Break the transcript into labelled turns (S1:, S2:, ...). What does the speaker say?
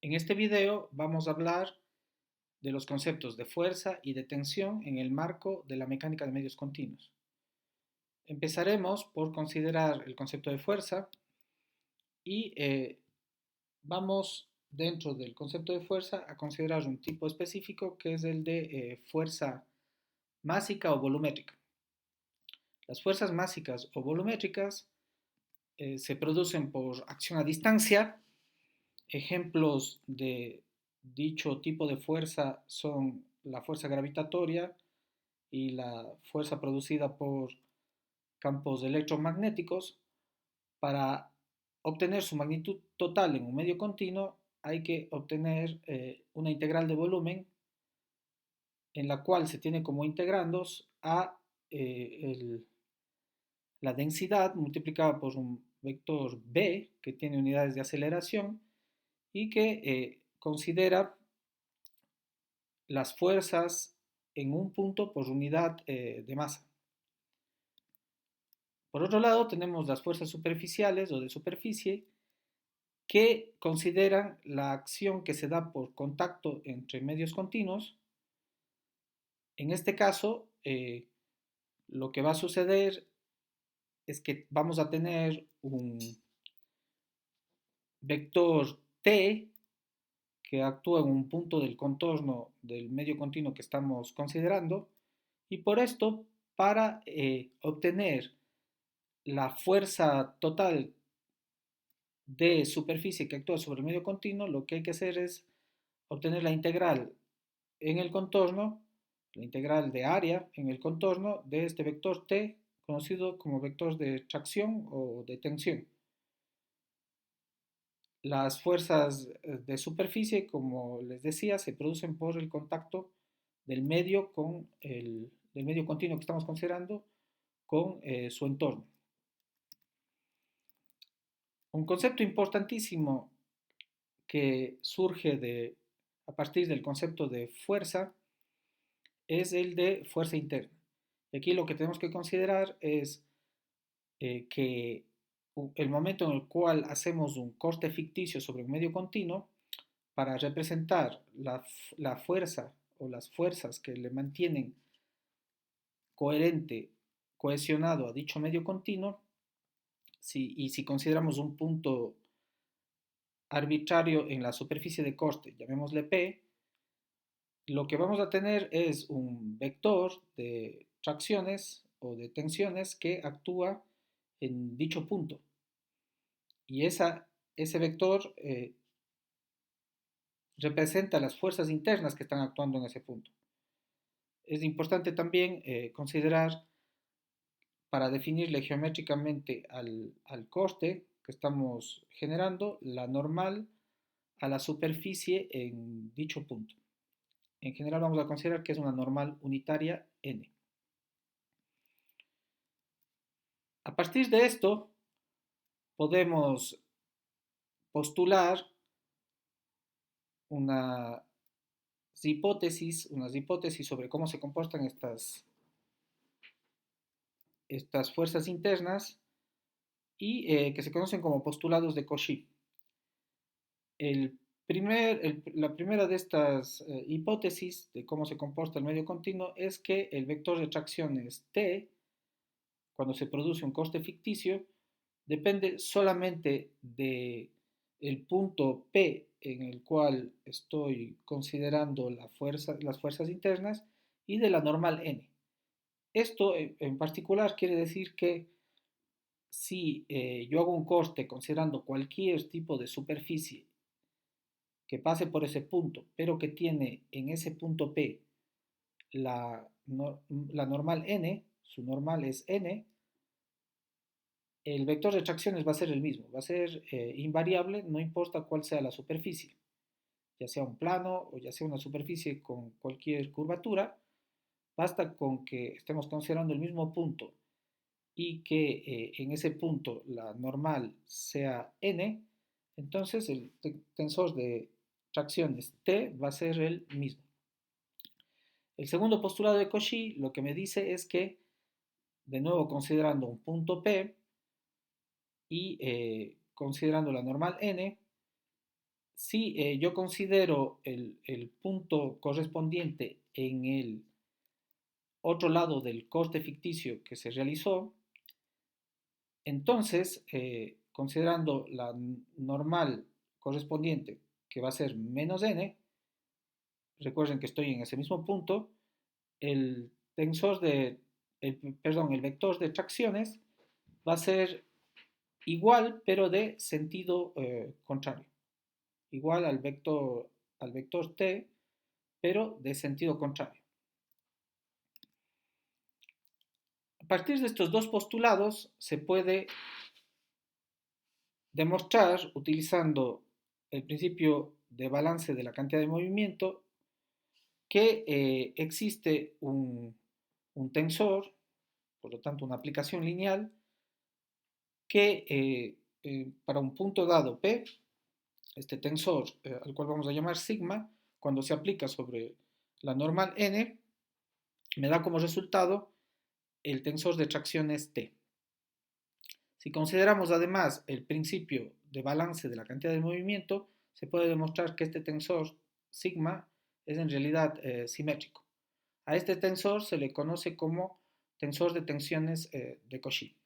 S1: En este video vamos a hablar de los conceptos de fuerza y de tensión en el marco de la mecánica de medios continuos. Empezaremos por considerar el concepto de fuerza y vamos dentro del concepto de fuerza a considerar un tipo específico que es el de fuerza másica o volumétrica. Las fuerzas másicas o volumétricas se producen por acción a distancia. Ejemplos de dicho tipo de fuerza son la fuerza gravitatoria y la fuerza producida por campos electromagnéticos. Para obtener su magnitud total en un medio continuo hay que obtener una integral de volumen en la cual se tiene como integrandos a la densidad multiplicada por un vector b que tiene unidades de aceleración y que considera las fuerzas en un punto por unidad de masa. Por otro lado, tenemos las fuerzas superficiales o de superficie que consideran la acción que se da por contacto entre medios continuos. En este caso, lo que va a suceder es que vamos a tener un vector t que actúa en un punto del contorno del medio continuo que estamos considerando, y por esto, para obtener la fuerza total de superficie que actúa sobre el medio continuo, lo que hay que hacer es obtener la integral en el contorno, la integral de área en el contorno de este vector t, conocido como vector de tracción o de tensión. Las fuerzas de superficie, como les decía, se producen por el contacto del medio del medio continuo que estamos considerando con su entorno. Un concepto importantísimo que surge a partir del concepto de fuerza es el de fuerza interna. Y aquí lo que tenemos que considerar es que el momento en el cual hacemos un corte ficticio sobre un medio continuo, para representar la fuerza o las fuerzas que le mantienen coherente, cohesionado a dicho medio continuo, y si consideramos un punto arbitrario en la superficie de corte, llamémosle P, lo que vamos a tener es un vector de tracciones o de tensiones que actúa en dicho punto. Y ese vector representa las fuerzas internas que están actuando en ese punto. Es importante también considerar, para definirle geométricamente al corte que estamos generando, la normal a la superficie en dicho punto. En general vamos a considerar que es una normal unitaria n. A partir de esto podemos postular unas hipótesis sobre cómo se comportan estas fuerzas internas y que se conocen como postulados de Cauchy. La primera de estas hipótesis de cómo se comporta el medio continuo es que el vector de tracciones t, cuando se produce un corte ficticio, depende solamente del punto P en el cual estoy considerando las fuerzas internas y de la normal n. Esto en particular quiere decir que si yo hago un corte considerando cualquier tipo de superficie que pase por ese punto, pero que tiene en ese punto P la normal n, su normal es n, el vector de tracciones va a ser el mismo, va a ser invariable, no importa cuál sea la superficie, ya sea un plano o ya sea una superficie con cualquier curvatura, basta con que estemos considerando el mismo punto y que en ese punto la normal sea n, entonces el tensor de tracciones t va a ser el mismo. El segundo postulado de Cauchy lo que me dice es que, de nuevo considerando un punto P y considerando la normal n, Si yo considero el punto correspondiente en el otro lado del corte ficticio que se realizó, entonces, considerando la normal correspondiente, que va a ser menos n, recuerden que estoy en ese mismo punto, el tensor de, el vector de tracciones va a ser igual, pero de sentido contrario. Igual al vector t, pero de sentido contrario. A partir de estos dos postulados se puede demostrar, utilizando el principio de balance de la cantidad de movimiento, que existe un tensor, por lo tanto una aplicación lineal, que para un punto dado P, este tensor al cual vamos a llamar sigma, cuando se aplica sobre la normal n, me da como resultado el tensor de tracciones T. Si consideramos además el principio de balance de la cantidad de movimiento, se puede demostrar que este tensor sigma es en realidad simétrico. A este tensor se le conoce como tensor de tensiones de Cauchy.